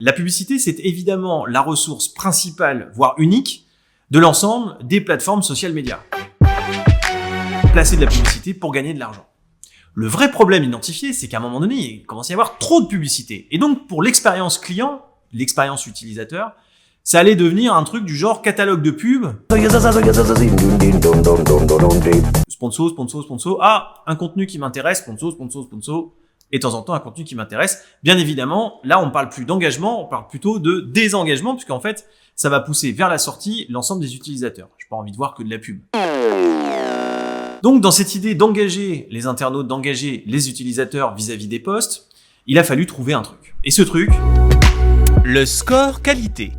La publicité, c'est évidemment la ressource principale, voire unique, de l'ensemble des plateformes social media. Placer de la publicité pour gagner de l'argent. Le vrai problème identifié, c'est qu'à un moment donné, il commence à y avoir trop de publicité. Et donc, pour l'expérience client, l'expérience utilisateur, ça allait devenir un truc du genre catalogue de pub. Sponsor. Ah, un contenu qui m'intéresse, sponsor. Et de temps en temps, un contenu qui m'intéresse. Bien évidemment, là, on parle plus d'engagement, on parle plutôt de désengagement, puisqu'en fait, ça va pousser vers la sortie l'ensemble des utilisateurs. J'ai pas envie de voir que de la pub. Donc, dans cette idée d'engager les internautes, d'engager les utilisateurs vis-à-vis des posts, il a fallu trouver un truc. Et ce truc, le score qualité.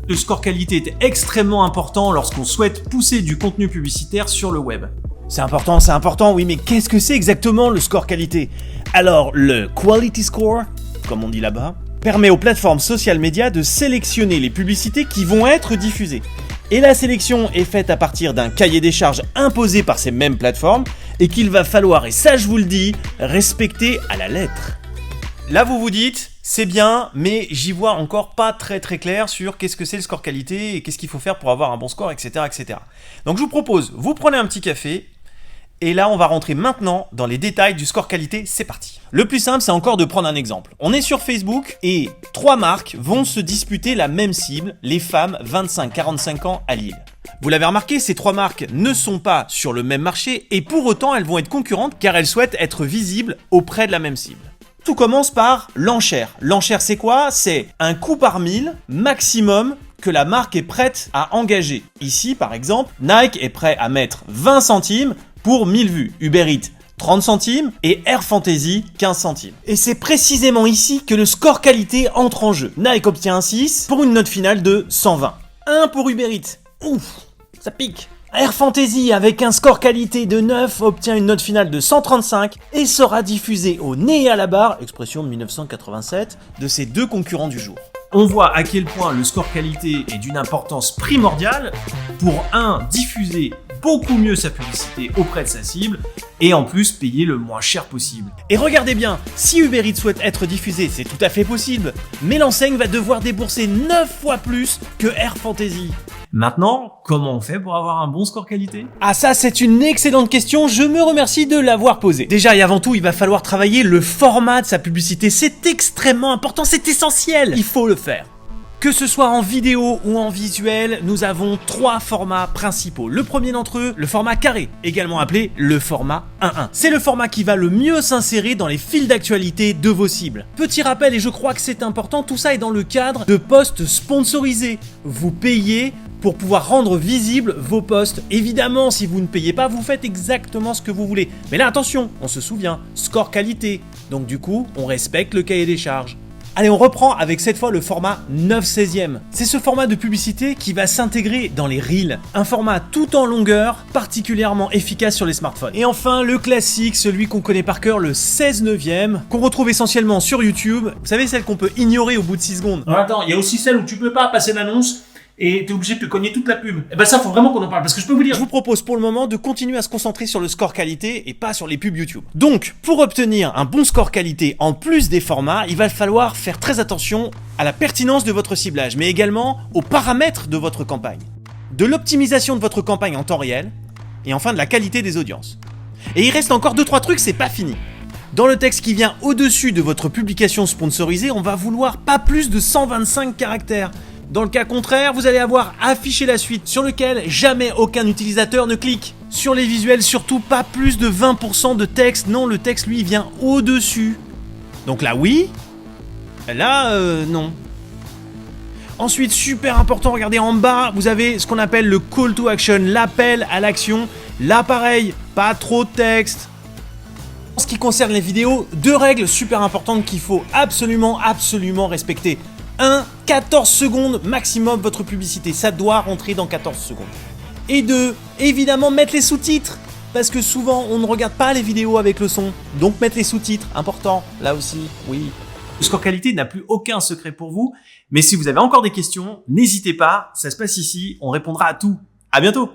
Le score qualité est extrêmement important lorsqu'on souhaite pousser du contenu publicitaire sur le web. C'est important, oui, mais qu'est-ce que c'est exactement le score qualité? Alors, le Quality Score, comme on dit là-bas, permet aux plateformes social media de sélectionner les publicités qui vont être diffusées. Et la sélection est faite à partir d'un cahier des charges imposé par ces mêmes plateformes et qu'il va falloir, et ça je vous le dis, respecter à la lettre. Là vous vous dites, c'est bien, mais j'y vois encore pas très clair sur qu'est-ce que c'est le score qualité et qu'est-ce qu'il faut faire pour avoir un bon score, etc. Donc je vous propose, vous prenez un petit café, et là on va rentrer maintenant dans les détails du score qualité, c'est parti. Le plus simple, c'est encore de prendre un exemple. On est sur Facebook et 3 marques vont se disputer la même cible, les femmes 25-45 ans à Lille. Vous l'avez remarqué, ces 3 marques ne sont pas sur le même marché et pour autant elles vont être concurrentes car elles souhaitent être visibles auprès de la même cible. Tout commence par l'enchère. L'enchère, c'est quoi? C'est un coût par 1000 maximum que la marque est prête à engager. Ici, par exemple, Nike est prêt à mettre 20 centimes pour 1000 vues. Uber Eats, 30 centimes et Air Fantasy, 15 centimes. Et c'est précisément ici que le score qualité entre en jeu. Nike obtient un 6 pour une note finale de 120. 1 pour Uber Eats. Ouf, ça pique. Air Fantasy, avec un score qualité de 9, obtient une note finale de 135 et sera diffusé au nez et à la barre, expression de 1987, de ces 2 concurrents du jour. On voit à quel point le score qualité est d'une importance primordiale pour diffuser beaucoup mieux sa publicité auprès de sa cible et en plus payer le moins cher possible. Et regardez bien, si Uber Eats souhaite être diffusé, c'est tout à fait possible, mais l'enseigne va devoir débourser 9 fois plus que Air Fantasy. Maintenant, comment on fait pour avoir un bon score qualité? Ah ça, c'est une excellente question, je me remercie de l'avoir posée. Déjà et avant tout, il va falloir travailler le format de sa publicité, c'est extrêmement important, c'est essentiel, il faut le faire. Que ce soit en vidéo ou en visuel, nous avons 3 formats principaux. Le premier d'entre eux, le format carré, également appelé le format 1:1. C'est le format qui va le mieux s'insérer dans les fils d'actualité de vos cibles. Petit rappel, et je crois que c'est important, tout ça est dans le cadre de posts sponsorisés. Vous payez pour pouvoir rendre visibles vos posts. Évidemment, si vous ne payez pas, vous faites exactement ce que vous voulez. Mais là, attention, on se souvient, score qualité. Donc du coup, on respecte le cahier des charges. Allez, on reprend avec cette fois le format 9/16e. C'est ce format de publicité qui va s'intégrer dans les Reels. Un format tout en longueur, particulièrement efficace sur les smartphones. Et enfin, le classique, celui qu'on connaît par cœur, le 16/9e, qu'on retrouve essentiellement sur YouTube. Vous savez, celle qu'on peut ignorer au bout de 6 secondes. Alors attends, il y a aussi celle où tu peux pas passer l'annonce et t'es obligé de te cogner toute la pub. Et ben ça, faut vraiment qu'on en parle, parce que je peux vous dire... Je vous propose pour le moment de continuer à se concentrer sur le score qualité et pas sur les pubs YouTube. Donc, pour obtenir un bon score qualité en plus des formats, il va falloir faire très attention à la pertinence de votre ciblage, mais également aux paramètres de votre campagne, de l'optimisation de votre campagne en temps réel, et enfin de la qualité des audiences. Et il reste encore 2-3 trucs, c'est pas fini. Dans le texte qui vient au-dessus de votre publication sponsorisée, on va vouloir pas plus de 125 caractères. Dans le cas contraire, vous allez avoir affiché la suite sur lequel jamais aucun utilisateur ne clique. Sur les visuels, surtout pas plus de 20% de texte. Non, le texte lui vient au-dessus. Donc là oui, là non. Ensuite, super important, regardez en bas, vous avez ce qu'on appelle le call to action, l'appel à l'action. Là pareil, pas trop de texte. En ce qui concerne les vidéos, 2 règles super importantes qu'il faut absolument respecter. 1. 14 secondes maximum votre publicité, ça doit rentrer dans 14 secondes. Et 2. Évidemment mettre les sous-titres, parce que souvent on ne regarde pas les vidéos avec le son, donc mettre les sous-titres, important, là aussi, oui. Le score qualité n'a plus aucun secret pour vous, mais si vous avez encore des questions, n'hésitez pas, ça se passe ici, on répondra à tout. À bientôt!